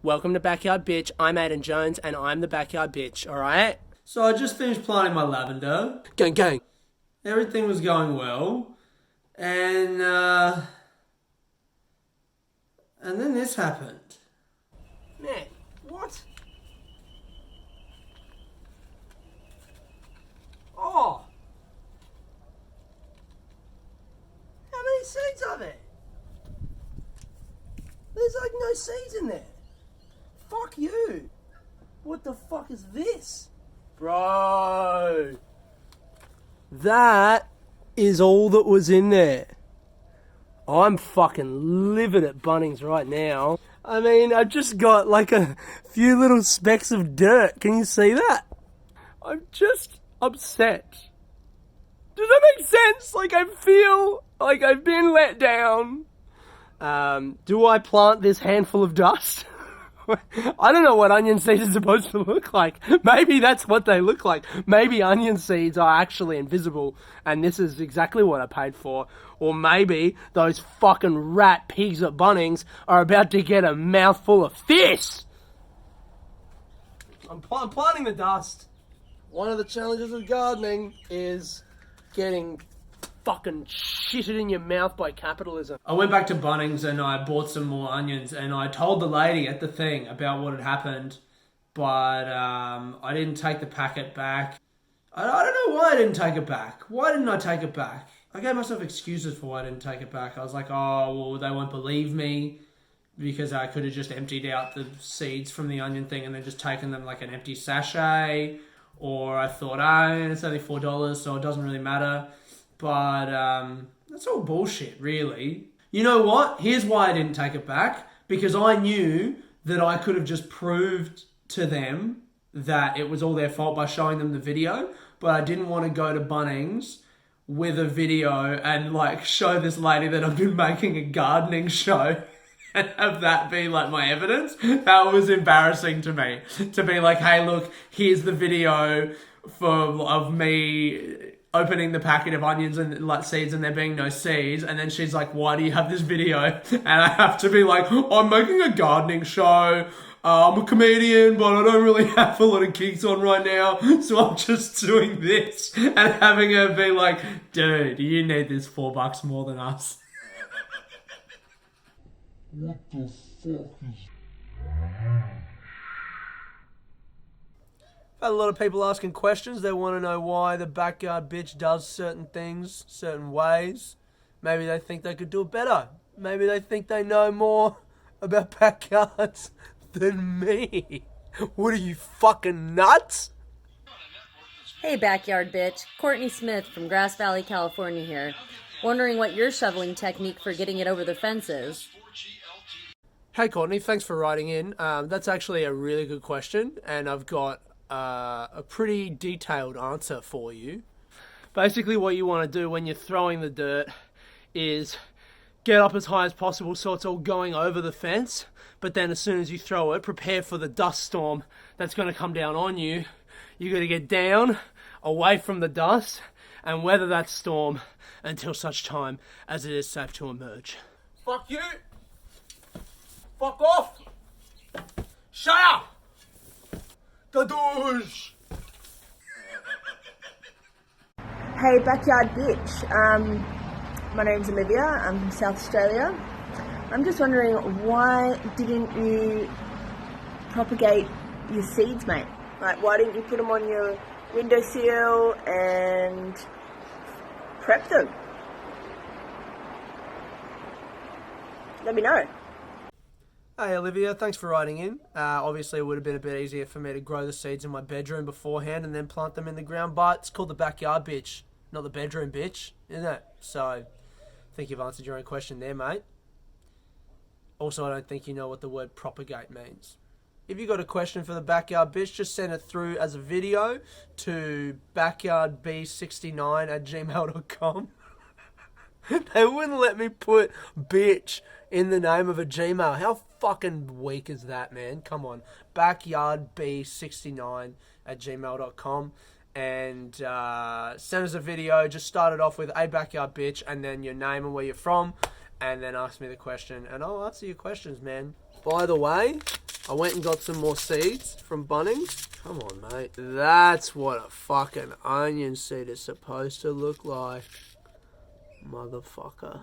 Welcome to Backyard Bitch. I'm Aiden Jones, and I'm the Backyard Bitch, alright? So I just finished planting my lavender. Gang, gang. Everything was going well. And then this happened. Man, what? Oh! How many seeds are there? There's like no seeds in there. Fuck you. What the fuck is this? Bro. That is all that was in there. I'm fucking livid at Bunnings right now. I mean, I've just got like a few little specks of dirt. Can you see that? I'm just upset. Does that make sense? Like, I feel like I've been let down. Do I plant this handful of dust? I don't know what onion seeds are supposed to look like. Maybe that's what they look like. Maybe onion seeds are actually invisible and this is exactly what I paid for. Or maybe those fucking rat pigs at Bunnings are about to get a mouthful of this. I'm planting the dust. One of the challenges of gardening is getting fucking shitted in your mouth by capitalism. I went back to Bunnings and I bought some more onions and I told the lady at the thing about what had happened, but I didn't take the packet back. I don't know why I didn't take it back. Why didn't I take it back? I gave myself excuses for why I didn't take it back. I was like, oh, well, they won't believe me because I could have just emptied out the seeds from the onion thing and then just taken them like an empty sachet. Or I thought, it's only $4, so it doesn't really matter. But that's all bullshit, really. You know what? Here's why I didn't take it back. Because I knew that I could have just proved to them that it was all their fault by showing them the video. But I didn't want to go to Bunnings with a video and like show this lady that I've been making a gardening show and have that be like my evidence. That was embarrassing to me. To be like, hey, look, here's the video of me opening the packet of onions and like seeds and there being no seeds, and then she's like, why do you have this video? And I have to be like, I'm making a gardening show, I'm a comedian, but I don't really have a lot of gigs on right now, so I'm just doing this, and having her be like, dude, you need this $4 more than us. What the fuck is... Had a lot of people asking questions. They want to know why the Backyard Bitch does certain things, certain ways. Maybe they think they could do it better. Maybe they think they know more about backyards than me. What are you, fucking nuts? Hey, Backyard Bitch. Courtney Smith from Grass Valley, California here. Wondering what your shoveling technique for getting it over the fence is. Hey, Courtney. Thanks for writing in. That's actually a really good question, and I've got a pretty detailed answer for you. Basically, what you want to do when you're throwing the dirt is get up as high as possible so it's all going over the fence, but then as soon as you throw it, prepare for the dust storm that's going to come down on you. You got to get down, away from the dust, and weather that storm until such time as it is safe to emerge. Fuck you! Fuck off! Shut up! The douche! Hey, Backyard Bitch. My name's Olivia. I'm from South Australia. I'm just wondering, why didn't you propagate your seeds, mate? Like, why didn't you put them on your windowsill and prep them? Let me know. Hey Olivia, thanks for writing in. Obviously it would have been a bit easier for me to grow the seeds in my bedroom beforehand and then plant them in the ground, but it's called the Backyard Bitch, not the bedroom bitch, isn't it? So, I think you've answered your own question there, mate. Also, I don't think you know what the word propagate means. If you got a question for the Backyard Bitch, just send it through as a video to backyardb69@gmail.com. They wouldn't let me put bitch in the name of a Gmail. How fucking weak is that, man? Come on. Backyardb69@gmail.com. And send us a video. Just start it off with a Backyard Bitch and then your name and where you're from. And then ask me the question. And I'll answer your questions, man. By the way, I went and got some more seeds from Bunnings. Come on, mate. That's what a fucking onion seed is supposed to look like. Motherfucker.